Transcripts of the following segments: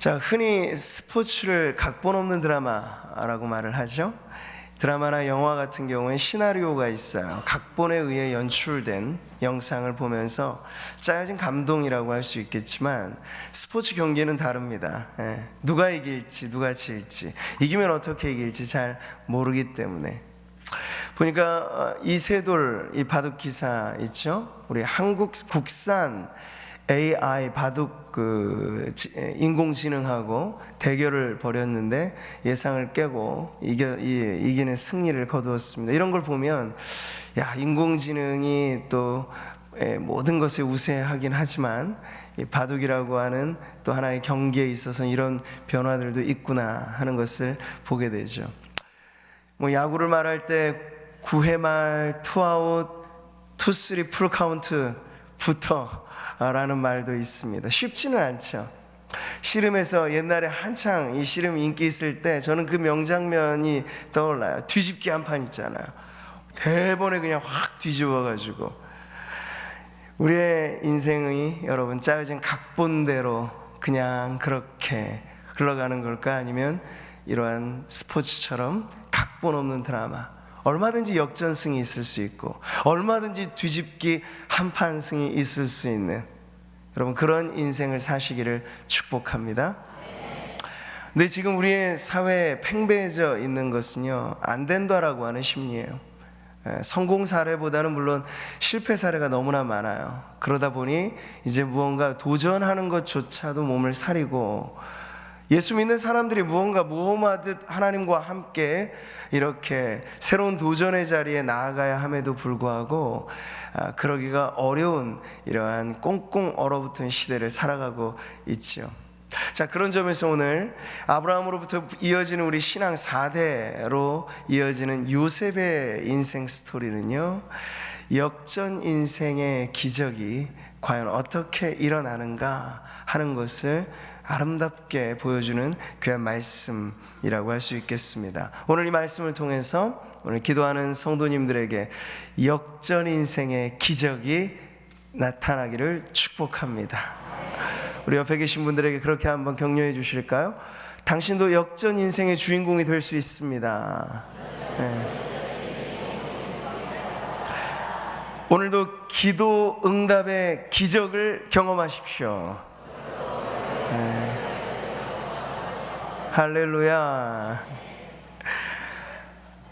자, 흔히 스포츠를 각본 없는 드라마라고 말을 하죠. 드라마나 영화 같은 경우에 시나리오가 있어요. 각본에 의해 연출된 영상을 보면서 짜여진 감동이라고 할 수 있겠지만 스포츠 경기는 다릅니다. 누가 이길지 누가 질지, 이기면 어떻게 이길지 잘 모르기 때문에. 보니까 이세돌 이 바둑 기사 있죠. 우리 한국 국산 AI 바둑 인공지능하고 대결을 벌였는데 예상을 깨고 이기는 승리를 거두었습니다. 이런 걸 보면 인공지능이 또 모든 것에 우세하긴 하지만 이 바둑이라고 하는 또 하나의 경기에 있어서 이런 변화들도 있구나 하는 것을 보게 되죠. 야구를 말할 때 9회 말 투아웃, 투쓰리 풀카운트부터 라는 말도 있습니다. 쉽지는 않죠. 씨름에서 옛날에 한창 이 씨름 인기 있을 때 저는 그 명장면이 떠올라요. 뒤집기 한 판 있잖아요. 대본에 그냥 확 뒤집어가지고. 우리의 인생이 여러분 짜여진 각본대로 그냥 그렇게 흘러가는 걸까? 아니면 이러한 스포츠처럼 각본 없는 드라마, 얼마든지 역전승이 있을 수 있고 얼마든지 뒤집기 한판승이 있을 수 있는 여러분 그런 인생을 사시기를 축복합니다. 근데 지금 우리의 사회에 팽배해져 있는 것은요, 안 된다라고 하는 심리예요. 성공 사례보다는 물론 실패 사례가 너무나 많아요. 그러다 보니 이제 무언가 도전하는 것조차도 몸을 사리고, 예수 믿는 사람들이 무언가 모험하듯 하나님과 함께 이렇게 새로운 도전의 자리에 나아가야 함에도 불구하고 그러기가 어려운 이러한 꽁꽁 얼어붙은 시대를 살아가고 있죠. 자, 그런 점에서 오늘 아브라함으로부터 이어지는 우리 신앙 4대로 이어지는 요셉의 인생 스토리는요, 역전 인생의 기적이 과연 어떻게 일어나는가 하는 것을 아름답게 보여주는 귀한 말씀이라고 할 수 있겠습니다. 오늘 이 말씀을 통해서 오늘 기도하는 성도님들에게 역전 인생의 기적이 나타나기를 축복합니다. 우리 옆에 계신 분들에게 그렇게 한번 격려해 주실까요? 당신도 역전 인생의 주인공이 될 수 있습니다. 오늘도 기도 응답의 기적을 경험하십시오. 할렐루야.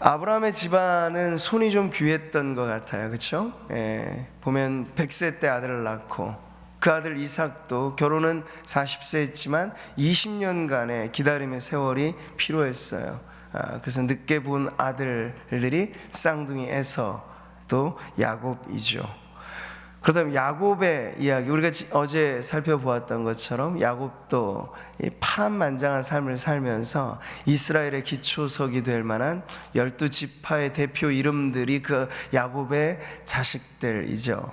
아브라함의 집안은 손이 좀 귀했던 것 같아요. 그렇죠? 보면 100세 때 아들을 낳고 그 아들 이삭도 결혼은 40세 했지만 20년간의 기다림의 세월이 필요했어요. 그래서 늦게 본 아들들이 쌍둥이 에서 또 야곱이죠. 그렇다면 야곱의 이야기, 우리가 어제 살펴보았던 것처럼 야곱도 파란만장한 삶을 살면서 이스라엘의 기초석이 될 만한 12지파의 대표 이름들이 그 야곱의 자식들이죠.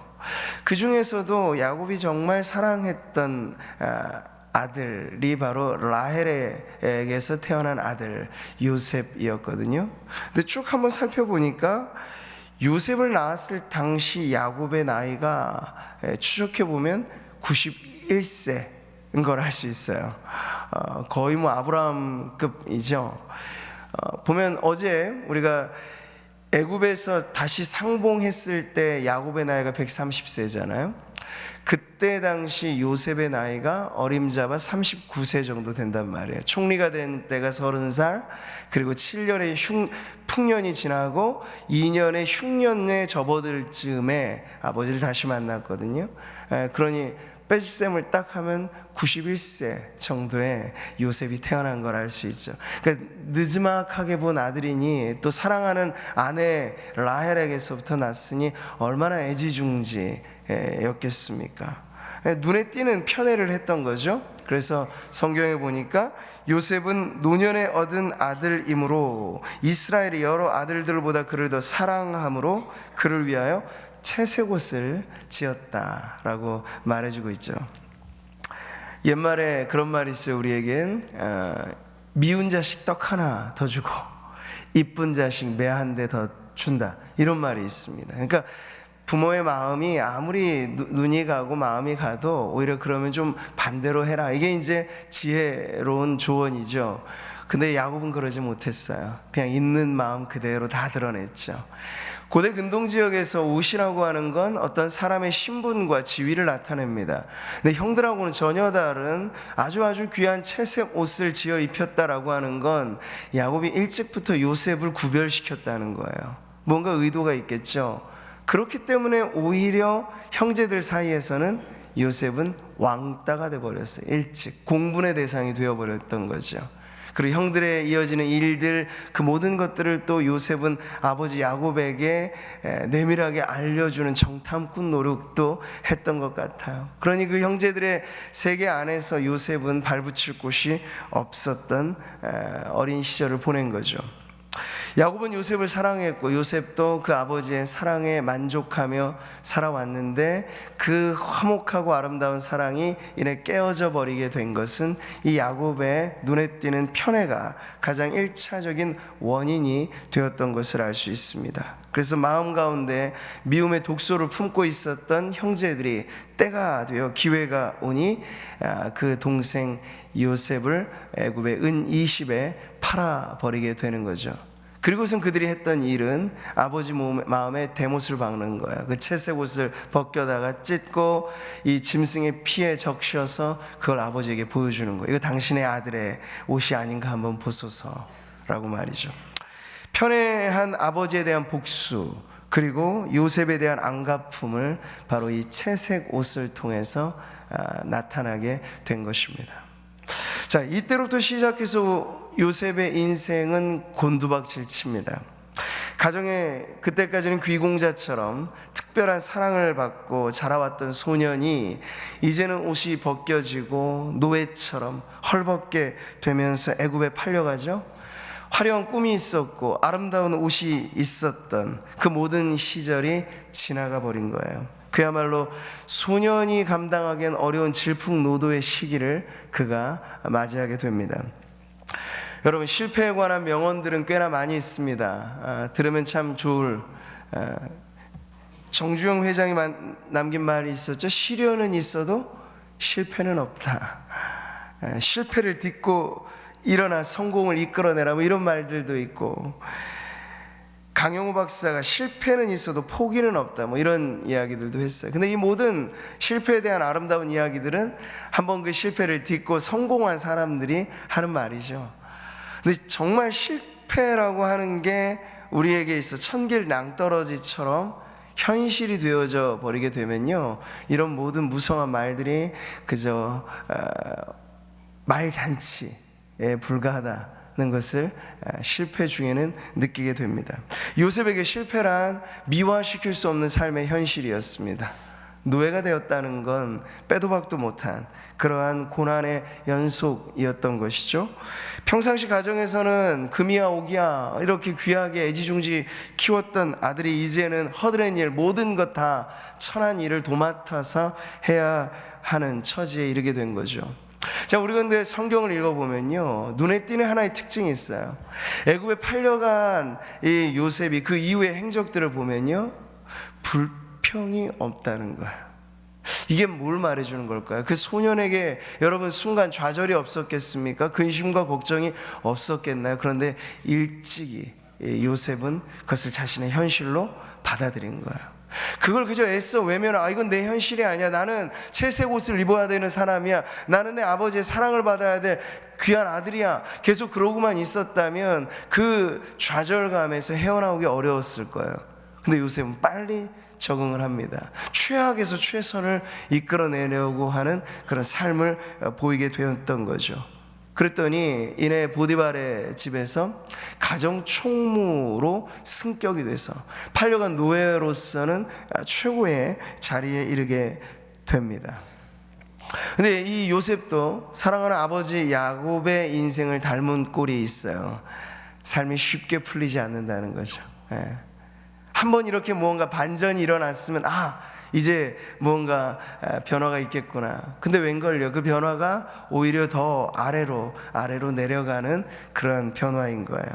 그 중에서도 야곱이 정말 사랑했던 아들이 바로 라헬에게서 태어난 아들 요셉이었거든요. 근데 쭉 한번 살펴보니까 요셉을 낳았을 당시 야곱의 나이가 추적해보면 91세인 걸 알 수 있어요. 거의 아브라함급이죠. 보면 어제 우리가 애굽에서 다시 상봉했을 때 야곱의 나이가 130세잖아요. 그때 당시 요셉의 나이가 어림잡아 39세 정도 된단 말이에요. 총리가 된 때가 30살, 그리고 7년의 풍년이 지나고 2년의 흉년에 접어들 즈음에 아버지를 다시 만났거든요. 그러니 빼셈을 딱 하면 91세 정도의 요셉이 태어난 걸 알 수 있죠. 그러니까 느지막하게 본 아들이니 또 사랑하는 아내 라헬에게서부터 났으니 얼마나 애지중지였겠습니까? 눈에 띄는 편애를 했던 거죠. 그래서 성경에 보니까 요셉은 노년에 얻은 아들이므로 이스라엘의 여러 아들들보다 그를 더 사랑함으로 그를 위하여 채색옷을 지었다라고 말해주고 있죠. 옛말에 그런 말이 있어요. 우리에겐 미운 자식 떡 하나 더 주고 이쁜 자식 매 한 대 더 준다, 이런 말이 있습니다. 그러니까 부모의 마음이 아무리 눈이 가고 마음이 가도 오히려 그러면 좀 반대로 해라. 이게 이제 지혜로운 조언이죠. 근데 야곱은 그러지 못했어요. 그냥 있는 마음 그대로 다 드러냈죠. 고대 근동 지역에서 옷이라고 하는 건 어떤 사람의 신분과 지위를 나타냅니다. 근데 형들하고는 전혀 다른 아주 귀한 채색 옷을 지어 입혔다라고 하는 건 야곱이 일찍부터 요셉을 구별시켰다는 거예요. 뭔가 의도가 있겠죠. 그렇기 때문에 오히려 형제들 사이에서는 요셉은 왕따가 돼버렸어요. 일찍 공분의 대상이 되어버렸던 거죠. 그리고 형들의 이어지는 일들, 그 모든 것들을 또 요셉은 아버지 야곱에게 내밀하게 알려주는 정탐꾼 노력도 했던 것 같아요. 그러니 그 형제들의 세계 안에서 요셉은 발붙일 곳이 없었던 어린 시절을 보낸 거죠. 야곱은 요셉을 사랑했고 요셉도 그 아버지의 사랑에 만족하며 살아왔는데 그 화목하고 아름다운 사랑이 이내 깨어져 버리게 된 것은 이 야곱의 눈에 띄는 편애가 가장 1차적인 원인이 되었던 것을 알 수 있습니다. 그래서 마음 가운데 미움의 독소를 품고 있었던 형제들이 때가 되어 기회가 오니 그 동생 요셉을 애굽의 은 20에 팔아버리게 되는 거죠. 그리고선 그들이 했던 일은 아버지 마음에 대못을 박는 거야. 그 채색 옷을 벗겨다가 찢고 이 짐승의 피에 적셔서 그걸 아버지에게 보여주는 거예요. 이거 당신의 아들의 옷이 아닌가 한번 보소서라고 말이죠. 편애한 아버지에 대한 복수, 그리고 요셉에 대한 안갚음을 바로 이 채색 옷을 통해서 나타나게 된 것입니다. 자, 이때로부터 시작해서 요셉의 인생은 곤두박질 칩니다. 가정에 그때까지는 귀공자처럼 특별한 사랑을 받고 자라왔던 소년이 이제는 옷이 벗겨지고 노예처럼 헐벗게 되면서 애굽에 팔려가죠. 화려한 꿈이 있었고 아름다운 옷이 있었던 그 모든 시절이 지나가 버린 거예요. 그야말로 소년이 감당하기엔 어려운 질풍노도의 시기를 그가 맞이하게 됩니다. 여러분, 실패에 관한 명언들은 꽤나 많이 있습니다. 들으면 참 좋을 정주영 회장이 남긴 말이 있었죠. 시련은 있어도 실패는 없다. 실패를 딛고 일어나 성공을 이끌어내라, 뭐 이런 말들도 있고, 강영우 박사가 실패는 있어도 포기는 없다, 뭐 이런 이야기들도 했어요. 근데 이 모든 실패에 대한 아름다운 이야기들은 한번 그 실패를 딛고 성공한 사람들이 하는 말이죠. 근데 정말 실패라고 하는 게 우리에게 있어 천길 낭떠러지처럼 현실이 되어져 버리게 되면요, 이런 모든 무성한 말들이 그저 말잔치에 불과하다는 것을 실패 중에는 느끼게 됩니다. 요셉에게 실패란 미화시킬 수 없는 삶의 현실이었습니다. 노예가 되었다는 건 빼도 박도 못한 그러한 고난의 연속이었던 것이죠. 평상시 가정에서는 금이야 오기야 이렇게 귀하게 애지중지 키웠던 아들이 이제는 허드렛 일, 모든 것 다 천한 일을 도맡아서 해야 하는 처지에 이르게 된 거죠. 자, 우리 근데 성경을 읽어보면요, 눈에 띄는 하나의 특징이 있어요. 애굽에 팔려간 이 요셉이 그 이후의 행적들을 보면요, 불평이 없다는 거예요. 이게 뭘 말해주는 걸까요? 그 소년에게 여러분 순간 좌절이 없었겠습니까? 근심과 걱정이 없었겠나요? 그런데 일찍이 요셉은 그것을 자신의 현실로 받아들인 거예요. 그걸 그저 애써 외면하고, 이건 내 현실이 아니야, 나는 채색 옷을 입어야 되는 사람이야, 나는 내 아버지의 사랑을 받아야 될 귀한 아들이야, 계속 그러고만 있었다면 그 좌절감에서 헤어나오기 어려웠을 거예요. 근데 요셉은 빨리 적응을 합니다. 최악에서 최선을 이끌어내려고 하는 그런 삶을 보이게 되었던 거죠. 그랬더니 이내 보디발의 집에서 가정 총무로 승격이 돼서 팔려간 노예로서는 최고의 자리에 이르게 됩니다. 근데 이 요셉도 사랑하는 아버지 야곱의 인생을 닮은 꼴이 있어요. 삶이 쉽게 풀리지 않는다는 거죠. 한번 이렇게 무언가 반전이 일어났으면 이제 무언가 변화가 있겠구나. 근데 웬걸요, 그 변화가 오히려 더 아래로 내려가는 그런 변화인 거예요.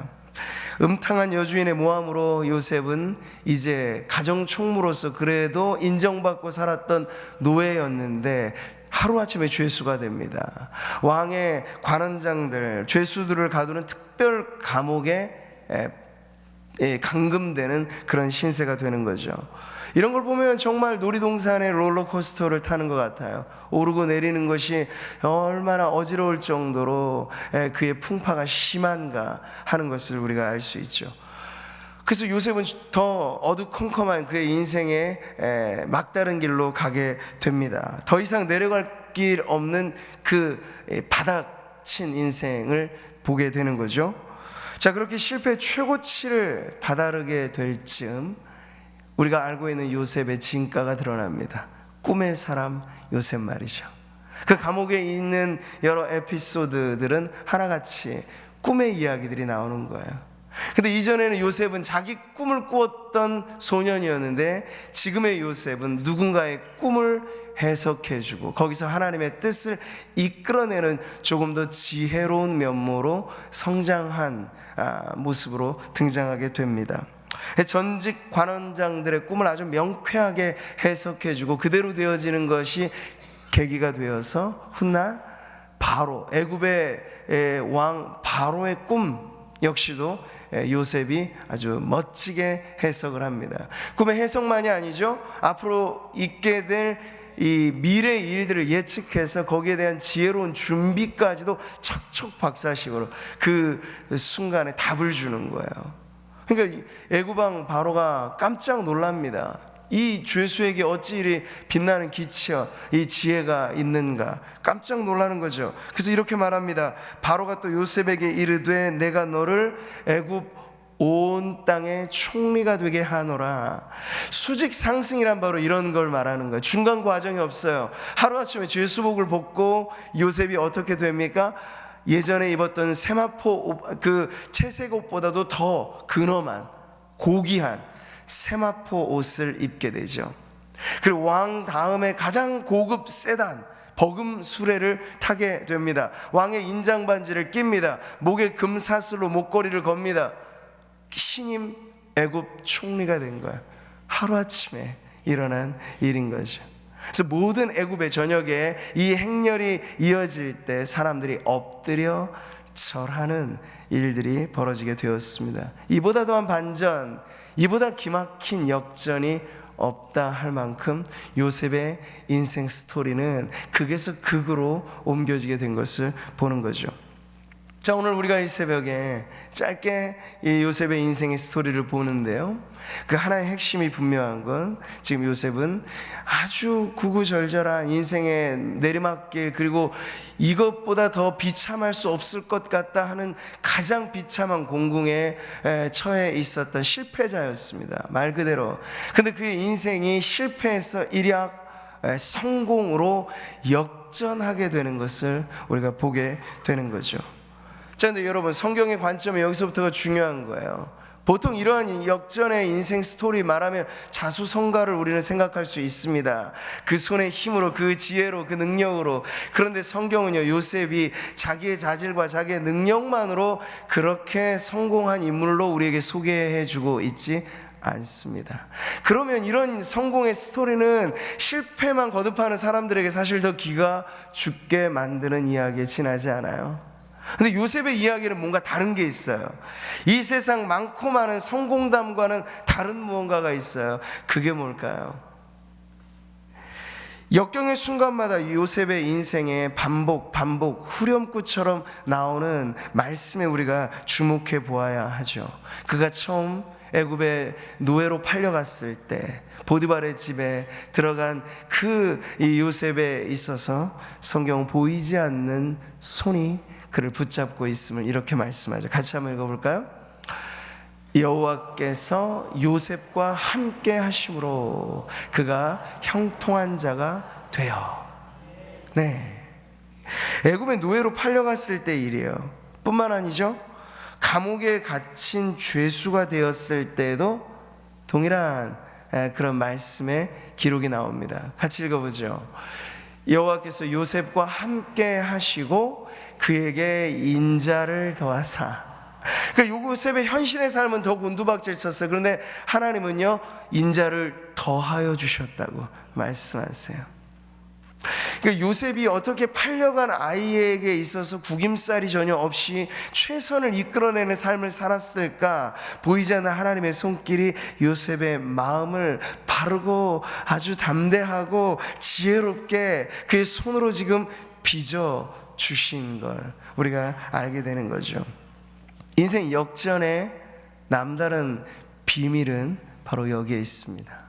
음탕한 여주인의 모함으로 요셉은 이제 가정총무로서 그래도 인정받고 살았던 노예였는데 하루아침에 죄수가 됩니다. 왕의 관원장들, 죄수들을 가두는 특별 감옥에 감금되는 그런 신세가 되는 거죠. 이런 걸 보면 정말 놀이동산의 롤러코스터를 타는 것 같아요. 오르고 내리는 것이 얼마나 어지러울 정도로 그의 풍파가 심한가 하는 것을 우리가 알 수 있죠. 그래서 요셉은 더 어두컴컴한 그의 인생의 막다른 길로 가게 됩니다. 더 이상 내려갈 길 없는 그 바닥친 인생을 보게 되는 거죠. 자, 그렇게 실패의 최고치를 다다르게 될 즈음 우리가 알고 있는 요셉의 진가가 드러납니다. 꿈의 사람 요셉 말이죠. 그 감옥에 있는 여러 에피소드들은 하나같이 꿈의 이야기들이 나오는 거예요. 근데 이전에는 요셉은 자기 꿈을 꾸었던 소년이었는데 지금의 요셉은 누군가의 꿈을 해석해주고 거기서 하나님의 뜻을 이끌어내는 조금 더 지혜로운 면모로 성장한 모습으로 등장하게 됩니다. 전직 관원장들의 꿈을 아주 명쾌하게 해석해주고 그대로 되어지는 것이 계기가 되어서 훗날 바로 애굽의 왕 바로의 꿈 역시도 요셉이 아주 멋지게 해석을 합니다. 꿈의 해석만이 아니죠. 앞으로 있게 될 이 미래의 일들을 예측해서 거기에 대한 지혜로운 준비까지도 척척박사식으로 그 순간에 답을 주는 거예요. 그러니까 애굽왕 바로가 깜짝 놀랍니다. 이 죄수에게 어찌 이리 빛나는 기치와 이 지혜가 있는가 깜짝 놀라는 거죠. 그래서 이렇게 말합니다. 바로가 또 요셉에게 이르되 내가 너를 애굽 온 땅의 총리가 되게 하노라. 수직 상승이란 바로 이런 걸 말하는 거예요. 중간 과정이 없어요. 하루아침에 죄수복을 벗고 요셉이 어떻게 됩니까? 예전에 입었던 세마포 그 채색 옷보다도 더 근엄한 고귀한 세마포 옷을 입게 되죠. 그리고 왕 다음에 가장 고급 세단 버금 수레를 타게 됩니다. 왕의 인장 반지를 낍니다. 목에 금사슬로 목걸이를 겁니다. 신임 애굽 총리가 된 거야. 하루아침에 일어난 일인 거죠. 그래서 모든 애굽의 전역에 이 행렬이 이어질 때 사람들이 엎드려 절하는 일들이 벌어지게 되었습니다. 이보다 더한 반전, 이보다 기막힌 역전이 없다 할 만큼 요셉의 인생 스토리는 극에서 극으로 옮겨지게 된 것을 보는 거죠. 자, 오늘 우리가 이 새벽에 짧게 이 요셉의 인생의 스토리를 보는데요, 그 하나의 핵심이 분명한 건 지금 요셉은 아주 구구절절한 인생의 내리막길, 그리고 이것보다 더 비참할 수 없을 것 같다 하는 가장 비참한 공궁에 처해 있었던 실패자였습니다. 말 그대로. 근데 그의 인생이 실패에서 일약 성공으로 역전하게 되는 것을 우리가 보게 되는 거죠. 자, 근데 여러분, 성경의 관점이 여기서부터가 중요한 거예요. 보통 이러한 역전의 인생 스토리 말하면 자수성가를 우리는 생각할 수 있습니다. 그 손의 힘으로, 그 지혜로, 그 능력으로. 그런데 성경은요, 요셉이 자기의 자질과 자기의 능력만으로 그렇게 성공한 인물로 우리에게 소개해주고 있지 않습니다. 그러면 이런 성공의 스토리는 실패만 거듭하는 사람들에게 사실 더 기가 죽게 만드는 이야기에 지나지 않아요. 근데 요셉의 이야기는 뭔가 다른 게 있어요. 이 세상 많고 많은 성공담과는 다른 무언가가 있어요. 그게 뭘까요? 역경의 순간마다 요셉의 인생에 반복 후렴구처럼 나오는 말씀에 우리가 주목해 보아야 하죠. 그가 처음 애굽의 노예로 팔려갔을 때 보디발의 집에 들어간 그 이 요셉에 있어서 성경은 보이지 않는 손이 그를 붙잡고 있음을 이렇게 말씀하죠. 같이 한번 읽어볼까요? 여호와께서 요셉과 함께 하심으로 그가 형통한 자가 되어. 네, 애굽의 노예로 팔려갔을 때 일이에요. 뿐만 아니죠, 감옥에 갇힌 죄수가 되었을 때도 동일한 그런 말씀의 기록이 나옵니다. 같이 읽어보죠. 여호와께서 요셉과 함께 하시고 그에게 인자를 더하사. 그러니까 요셉의 현실의 삶은 더 곤두박질 쳤어요. 그런데 하나님은요, 인자를 더하여 주셨다고 말씀하세요. 그러니까 요셉이 어떻게 팔려간 아이에게 있어서 구김살이 전혀 없이 최선을 이끌어내는 삶을 살았을까? 보이지 않는 하나님의 손길이 요셉의 마음을 바르고 아주 담대하고 지혜롭게 그의 손으로 지금 빚어 주신 걸 우리가 알게 되는 거죠. 인생 역전의 남다른 비밀은 바로 여기에 있습니다.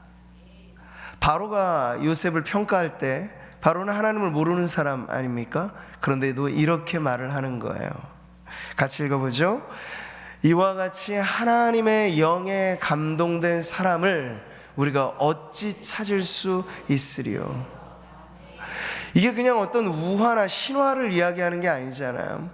바로가 요셉을 평가할 때, 바로는 하나님을 모르는 사람 아닙니까? 그런데도 이렇게 말을 하는 거예요. 같이 읽어보죠. 이와 같이 하나님의 영에 감동된 사람을 우리가 어찌 찾을 수 있으리요. 이게 그냥 어떤 우화나 신화를 이야기하는 게 아니잖아요.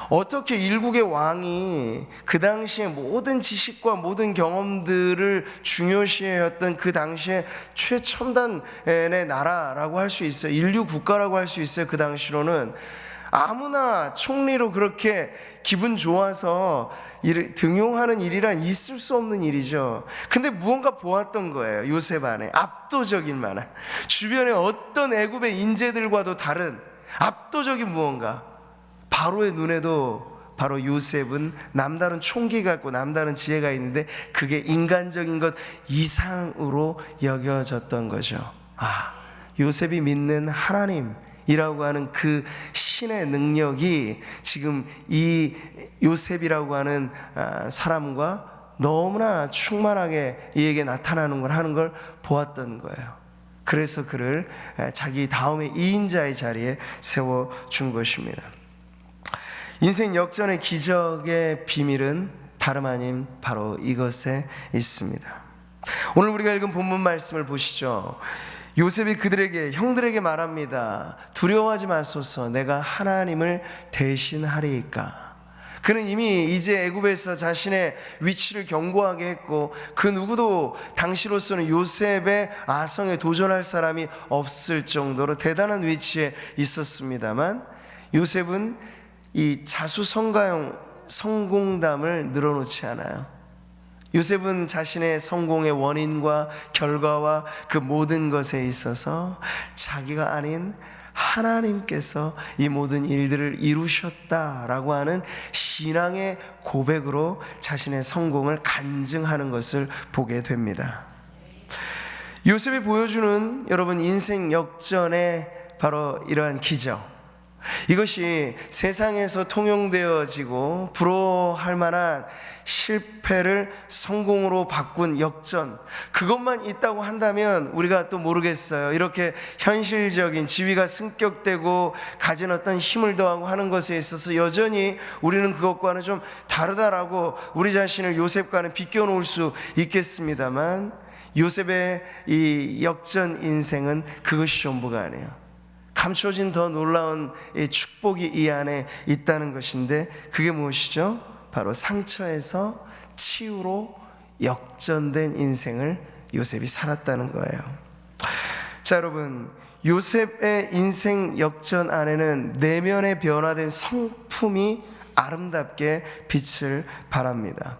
어떻게 일국의 왕이 그 당시에 모든 지식과 모든 경험들을 중요시했던 그 당시에 최첨단의 나라라고 할 수 있어요. 인류 국가라고 할 수 있어요. 그 당시로는 아무나 총리로 그렇게 기분 좋아서 등용하는 일이란 있을 수 없는 일이죠. 근데 무언가 보았던 거예요. 요셉 안에 압도적인 만한, 주변의 어떤 애굽의 인재들과도 다른 압도적인 무언가. 바로의 눈에도 바로 요셉은 남다른 총기가 있고 남다른 지혜가 있는데 그게 인간적인 것 이상으로 여겨졌던 거죠. 요셉이 믿는 하나님이라고 하는 그 신의 능력이 지금 이 요셉이라고 하는 사람과 너무나 충만하게 이에게 나타나는 걸 하는 걸 보았던 거예요. 그래서 그를 자기 다음의 2인자의 자리에 세워준 것입니다. 인생 역전의 기적의 비밀은 다름 아닌 바로 이것에 있습니다. 오늘 우리가 읽은 본문 말씀을 보시죠. 요셉이 그들에게, 형들에게 말합니다. 두려워하지 마소서, 내가 하나님을 대신하리이까. 그는 이미 이제 애굽에서 자신의 위치를 견고하게 했고 그 누구도 당시로서는 요셉의 아성에 도전할 사람이 없을 정도로 대단한 위치에 있었습니다만, 요셉은 이 자수성가형 성공담을 늘어놓지 않아요. 요셉은 자신의 성공의 원인과 결과와 그 모든 것에 있어서 자기가 아닌 하나님께서 이 모든 일들을 이루셨다라고 하는 신앙의 고백으로 자신의 성공을 간증하는 것을 보게 됩니다. 요셉이 보여주는 여러분 인생 역전의 바로 이러한 기적, 이것이 세상에서 통용되어지고 부러워할 만한 실패를 성공으로 바꾼 역전, 그것만 있다고 한다면 우리가 또 모르겠어요. 이렇게 현실적인 지위가 승격되고 가진 어떤 힘을 더하고 하는 것에 있어서 여전히 우리는 그것과는 좀 다르다라고 우리 자신을 요셉과는 비껴놓을 수 있겠습니다만, 요셉의 이 역전 인생은 그것이 전부가 아니에요. 감춰진 더 놀라운 축복이 이 안에 있다는 것인데, 그게 무엇이죠? 바로 상처에서 치유로 역전된 인생을 요셉이 살았다는 거예요. 자, 여러분, 요셉의 인생 역전 안에는 내면의 변화된 성품이 아름답게 빛을 발합니다.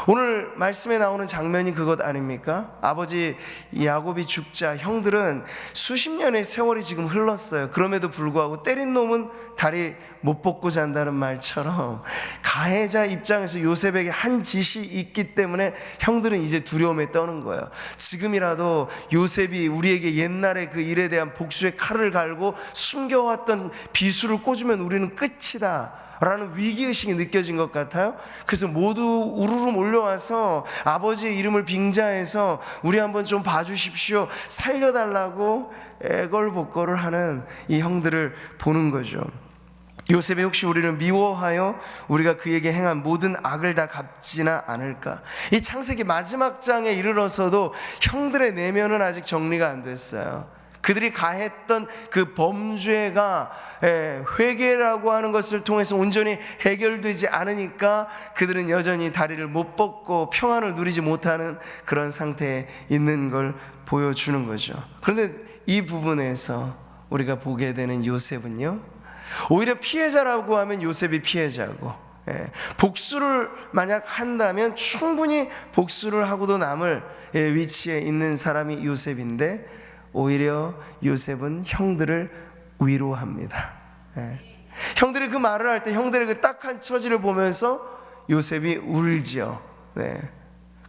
오늘 말씀에 나오는 장면이 그것 아닙니까? 아버지 야곱이 죽자 형들은 수십 년의 세월이 지금 흘렀어요. 그럼에도 불구하고 때린 놈은 다리 못 벗고 잔다는 말처럼 가해자 입장에서 요셉에게 한 짓이 있기 때문에 형들은 이제 두려움에 떠는 거예요. 지금이라도 요셉이 우리에게 옛날에 그 일에 대한 복수의 칼을 갈고 숨겨왔던 비수를 꽂으면 우리는 끝이다 라는 위기의식이 느껴진 것 같아요. 그래서 모두 우르르 몰려와서 아버지의 이름을 빙자해서 우리 한번 좀 봐주십시오, 살려달라고 애걸복걸을 하는 이 형들을 보는 거죠. 요셉이 혹시 우리를 미워하여 우리가 그에게 행한 모든 악을 다 갚지나 않을까? 이 창세기 마지막 장에 이르러서도 형들의 내면은 아직 정리가 안 됐어요. 그들이 가했던 그 범죄가 회개라고 하는 것을 통해서 온전히 해결되지 않으니까 그들은 여전히 다리를 못 뻗고 평안을 누리지 못하는 그런 상태에 있는 걸 보여주는 거죠. 그런데 이 부분에서 우리가 보게 되는 요셉은요, 오히려 피해자라고 하면 요셉이 피해자고 복수를 만약 한다면 충분히 복수를 하고도 남을 위치에 있는 사람이 요셉인데, 오히려 요셉은 형들을 위로합니다. 형들이 그 말을 할 때 형들의 그 딱한 처지를 보면서 요셉이 울지요.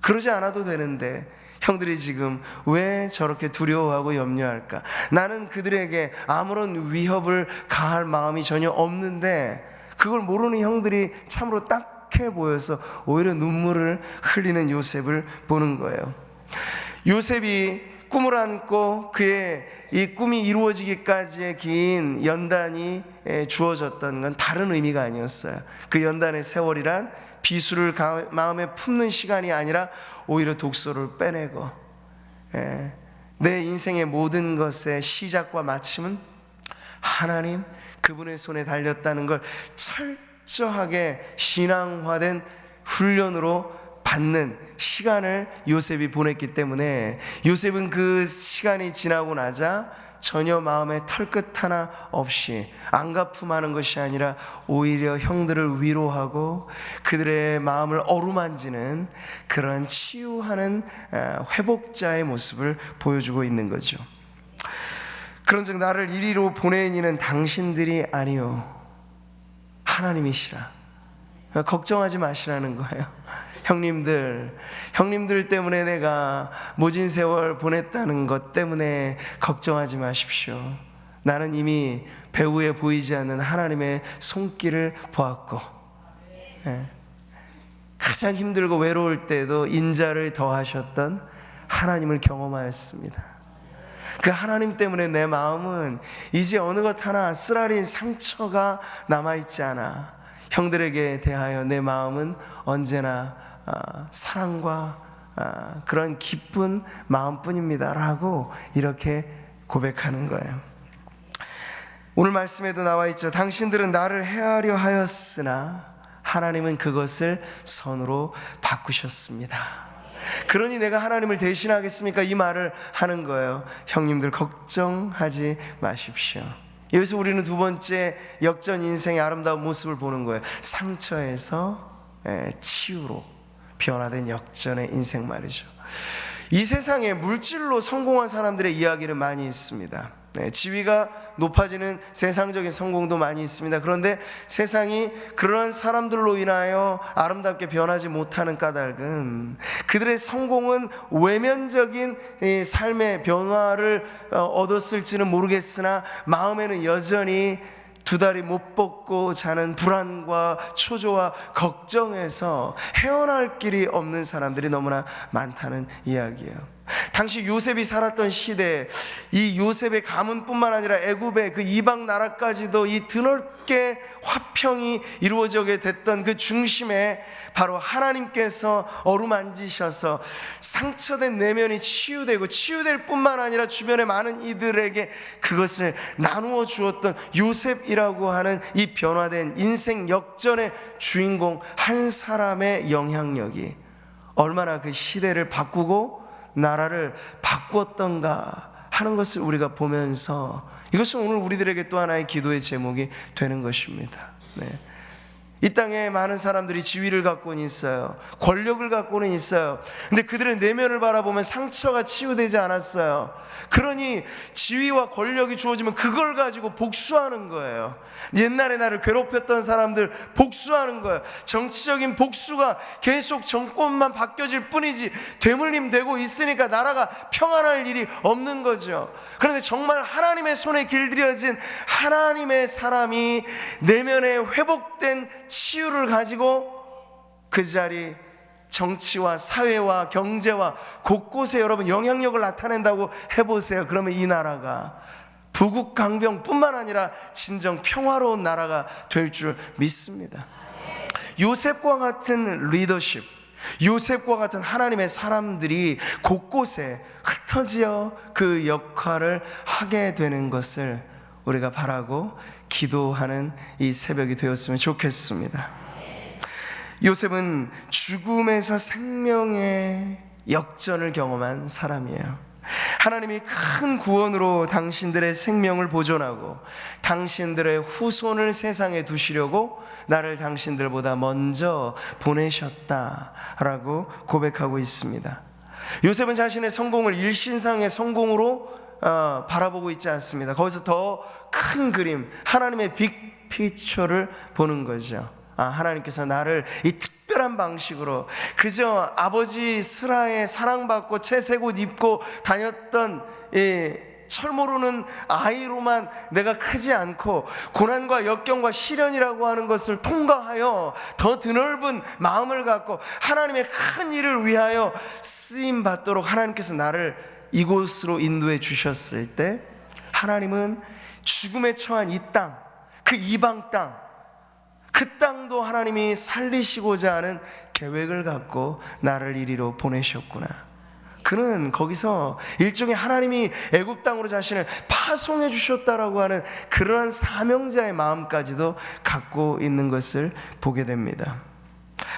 그러지 않아도 되는데 형들이 지금 왜 저렇게 두려워하고 염려할까? 나는 그들에게 아무런 위협을 가할 마음이 전혀 없는데, 그걸 모르는 형들이 참으로 딱해 보여서 오히려 눈물을 흘리는 요셉을 보는 거예요. 요셉이 꿈을 안고 그의 이 꿈이 이루어지기까지의 긴 연단이 주어졌던 건 다른 의미가 아니었어요. 그 연단의 세월이란 비수를 마음에 품는 시간이 아니라 오히려 독소를 빼내고, 내 인생의 모든 것의 시작과 마침은 하나님, 그분의 손에 달렸다는 걸 철저하게 신앙화된 훈련으로 받는 시간을 요셉이 보냈기 때문에, 요셉은 그 시간이 지나고 나자 전혀 마음에 털끝 하나 없이 안가품하는 것이 아니라 오히려 형들을 위로하고 그들의 마음을 어루만지는 그런 치유하는 회복자의 모습을 보여주고 있는 거죠. 그런즉 나를 이리로 보낸 이는 당신들이 아니요 하나님이시라. 걱정하지 마시라는 거예요. 형님들 때문에 내가 모진 세월 보냈다는 것 때문에 걱정하지 마십시오. 나는 이미 배후에 보이지 않는 하나님의 손길을 보았고, 가장 힘들고 외로울 때도 인자를 더하셨던 하나님을 경험하였습니다. 그 하나님 때문에 내 마음은 이제 어느 것 하나 쓰라린 상처가 남아있지 않아. 형들에게 대하여 내 마음은 언제나 사랑과 그런 기쁜 마음뿐입니다 라고 이렇게 고백하는 거예요. 오늘 말씀에도 나와 있죠. 당신들은 나를 해하려 하였으나 하나님은 그것을 선으로 바꾸셨습니다. 그러니 내가 하나님을 대신하겠습니까? 이 말을 하는 거예요. 형님들 걱정하지 마십시오. 여기서 우리는 두 번째 역전 인생의 아름다운 모습을 보는 거예요. 상처에서 치유로 변화된 역전의 인생 말이죠. 이 세상에 물질로 성공한 사람들의 이야기는 많이 있습니다. 지위가 높아지는 세상적인 성공도 많이 있습니다. 그런데 세상이 그런 사람들로 인하여 아름답게 변하지 못하는 까닭은 그들의 성공은 외면적인 삶의 변화를 얻었을지는 모르겠으나 마음에는 여전히 두 다리 못 뻗고 자는 불안과 초조와 걱정에서 헤어날 길이 없는 사람들이 너무나 많다는 이야기예요. 당시 요셉이 살았던 시대에 이 요셉의 가문뿐만 아니라 애굽의 그 이방 나라까지도 이 드넓게 화평이 이루어지게 됐던 그 중심에 바로 하나님께서 어루만지셔서 상처된 내면이 치유되고 치유될 뿐만 아니라 주변의 많은 이들에게 그것을 나누어 주었던 요셉이라고 하는 이 변화된 인생 역전의 주인공 한 사람의 영향력이 얼마나 그 시대를 바꾸고 나라를 바꾸었던가 하는 것을 우리가 보면서, 이것은 오늘 우리들에게 또 하나의 기도의 제목이 되는 것입니다. 이 땅에 많은 사람들이 지위를 갖고는 있어요. 권력을 갖고는 있어요. 근데 그들의 내면을 바라보면 상처가 치유되지 않았어요. 그러니 지위와 권력이 주어지면 그걸 가지고 복수하는 거예요. 옛날에 나를 괴롭혔던 사람들 복수하는 거예요. 정치적인 복수가 계속 정권만 바뀌어질 뿐이지 되물림 되고 있으니까 나라가 평안할 일이 없는 거죠. 그런데 정말 하나님의 손에 길들여진 하나님의 사람이 내면에 회복된 치유를 가지고 그 자리 정치와 사회와 경제와 곳곳에 여러분 영향력을 나타낸다고 해보세요. 그러면 이 나라가 부국강병뿐만 아니라 진정 평화로운 나라가 될 줄 믿습니다. 요셉과 같은 리더십, 요셉과 같은 하나님의 사람들이 곳곳에 흩어져 그 역할을 하게 되는 것을 우리가 바라고 기도하는 이 새벽이 되었으면 좋겠습니다. 요셉은 죽음에서 생명의 역전을 경험한 사람이에요. 하나님이 큰 구원으로 당신들의 생명을 보존하고 당신들의 후손을 세상에 두시려고 나를 당신들보다 먼저 보내셨다라고 고백하고 있습니다. 요셉은 자신의 성공을 일신상의 성공으로 바라보고 있지 않습니다. 거기서 더 큰 그림, 하나님의 빅피처를 보는 거죠. 하나님께서 나를 이 특별한 방식으로 그저 아버지 스라에 사랑받고 채색 옷 입고 다녔던 철 모르는 아이로만 내가 크지 않고 고난과 역경과 시련이라고 하는 것을 통과하여 더 드넓은 마음을 갖고 하나님의 큰 일을 위하여 쓰임 받도록 하나님께서 나를 이곳으로 인도해 주셨을 때, 하나님은 죽음에 처한 이 땅, 그 이방 땅, 그 땅도 하나님이 살리시고자 하는 계획을 갖고 나를 이리로 보내셨구나. 그는 거기서 일종의 하나님이 애굽 땅으로 자신을 파송해 주셨다라고 하는 그러한 사명자의 마음까지도 갖고 있는 것을 보게 됩니다.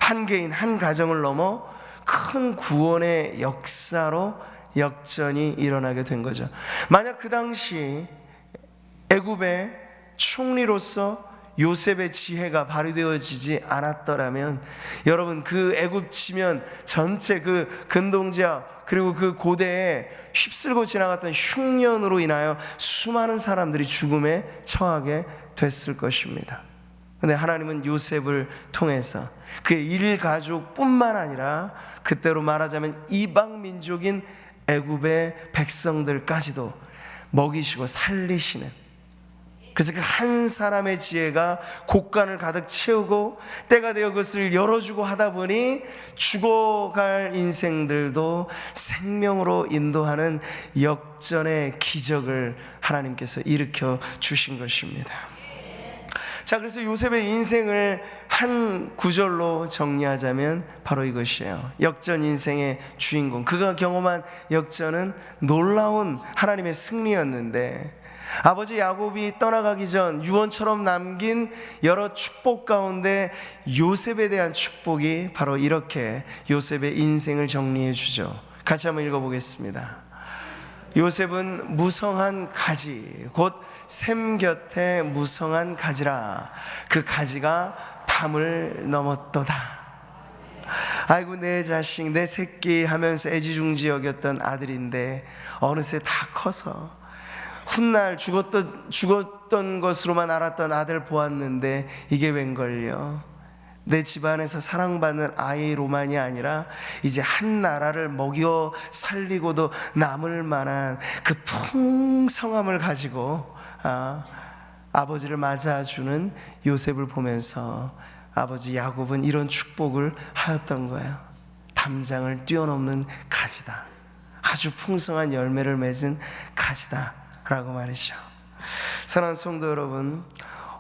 한 개인, 한 가정을 넘어 큰 구원의 역사로 역전이 일어나게 된 거죠. 만약 그 당시 애굽의 총리로서 요셉의 지혜가 발휘되어지지 않았더라면, 여러분, 그 애굽 지면 전체 그 근동지역 그리고 그 고대에 휩쓸고 지나갔던 흉년으로 인하여 수많은 사람들이 죽음에 처하게 됐을 것입니다. 근데 하나님은 요셉을 통해서 그의 일가족뿐만 아니라 그때로 말하자면 이방 민족인 애굽의 백성들까지도 먹이시고 살리시는, 그래서 그 한 사람의 지혜가 곳간을 가득 채우고 때가 되어 그것을 열어주고 하다 보니 죽어갈 인생들도 생명으로 인도하는 역전의 기적을 하나님께서 일으켜 주신 것입니다. 자, 그래서 요셉의 인생을 한 구절로 정리하자면 바로 이것이에요. 역전 인생의 주인공, 그가 경험한 역전은 놀라운 하나님의 승리였는데, 아버지 야곱이 떠나가기 전 유언처럼 남긴 여러 축복 가운데 요셉에 대한 축복이 바로 이렇게 요셉의 인생을 정리해 주죠. 같이 한번 읽어보겠습니다. 요셉은 무성한 가지, 곧 샘 곁에 무성한 가지라. 그 가지가 담을 넘었도다. 아이고 내 자식, 내 새끼 하면서 애지중지 여겼던 아들인데 어느새 다 커서 훗날 죽었던 것으로만 알았던 아들 보았는데 이게 웬걸요? 내 집안에서 사랑받는 아이로만이 아니라 이제 한 나라를 먹여 살리고도 남을 만한 그 풍성함을 가지고 아버지를 맞아주는 요셉을 보면서 아버지 야곱은 이런 축복을 하였던 거예요. 담장을 뛰어넘는 가지다, 아주 풍성한 열매를 맺은 가지다 라고 말이죠. 사랑하는 성도 여러분,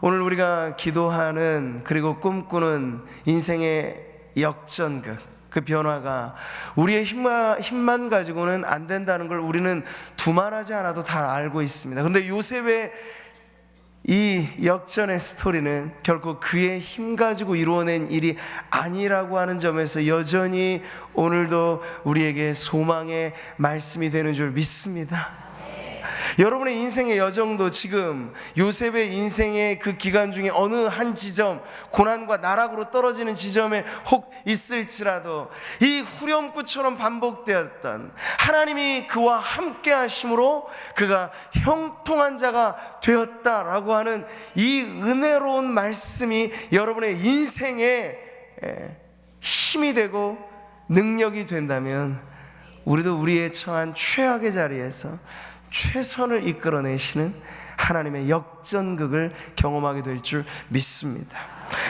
오늘 우리가 기도하는 그리고 꿈꾸는 인생의 역전극, 그 변화가 우리의 힘만 가지고는 안 된다는 걸 우리는 두말하지 않아도 다 알고 있습니다. 그런데 요셉의 이 역전의 스토리는 결코 그의 힘 가지고 이루어낸 일이 아니라고 하는 점에서 여전히 오늘도 우리에게 소망의 말씀이 되는 줄 믿습니다. 여러분의 인생의 여정도 지금 요셉의 인생의 그 기간 중에 어느 한 지점, 고난과 나락으로 떨어지는 지점에 혹 있을지라도 이 후렴구처럼 반복되었던 하나님이 그와 함께 하심으로 그가 형통한 자가 되었다라고 하는 이 은혜로운 말씀이 여러분의 인생에 힘이 되고 능력이 된다면, 우리도 우리의 처한 최악의 자리에서 최선을 이끌어내시는 하나님의 역전극을 경험하게 될 줄 믿습니다.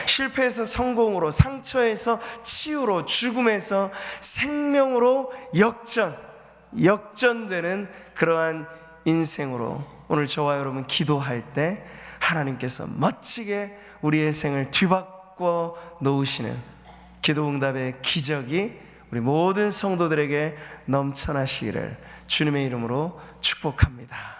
실패에서 성공으로, 상처에서 치유로, 죽음에서 생명으로 역전되는 그러한 인생으로 오늘 저와 여러분 기도할 때 하나님께서 멋지게 우리의 생을 뒤바꿔 놓으시는 기도응답의 기적이 우리 모든 성도들에게 넘쳐나시기를 주님의 이름으로 축복합니다.